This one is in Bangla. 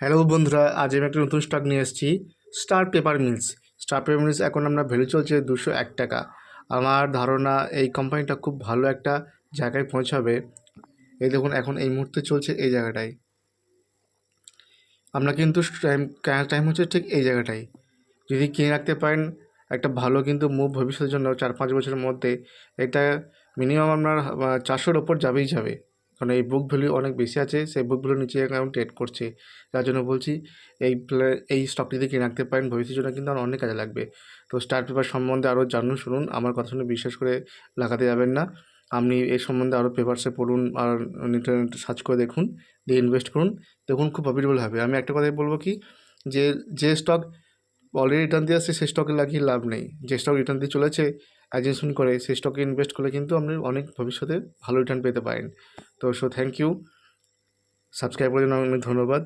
হ্যালো বন্ধুরা, আজ আমি একটা নতুন স্টক নিয়ে এসেছি। Star paper mills. Star paper mills এখন আমরা ভ্যালু চলছে 201 টাকা। আমার ধারণা এই কোম্পানিটা খুব ভালো একটা জায়গায় পৌঁছাবে। এই দেখুন, এখন এই মুহূর্তে চলছে এই জায়গাটায়। আমরা কিন্তু টাইম টাইম হচ্ছে ঠিক এই জায়গাটায়। যদি কিনে রাখতে পারেন, একটা ভালো কিন্তু মুভ ভবিষ্যতের জন্য 4-5 বছরের মধ্যে এটা মিনিমাম আপনার 400-র ওপর যাবেই যাবে। কারণ এই বুক ভ্যালু অনেক বেশি আছে, সেই বুক ভ্যালু নিচে এখন ট্রেড করছে। যার জন্য বলছি এই স্টকটি যদি কিনে রাখতে পারেন ভবিষ্যতের জন্য কিন্তু আমার অনেক কাজে লাগবে। তো স্টার পেপার সম্বন্ধে আরও জানুন, শুনুন। আমার কথা শুনে বিশ্বাস করে লাগাতে যাবেন না। আপনি এই সম্বন্ধে আরও পেপারসে পড়ুন আর ইন্টারনেটে সার্চ করে দেখুন, দিয়ে ইনভেস্ট করুন। দেখুন খুব প্রফিটেবল হবে। আমি একটা কথাই বলবো কি, যে যে স্টক অলরেডি রিটার্ন দিয়ে আসছে সেই স্টকে লাগিয়ে লাভ নেই। যে স্টক রিটার্ন দিয়ে চলেছে অ্যাজিউম করে সেই স্টকে ইনভেস্ট করলে কিন্তু আপনি অনেক ভবিষ্যতে ভালো রিটার্ন পেতে পারেন। তো থ্যাংক ইউ। সাবস্ক্রাইব করার জন্য অনেক ধন্যবাদ।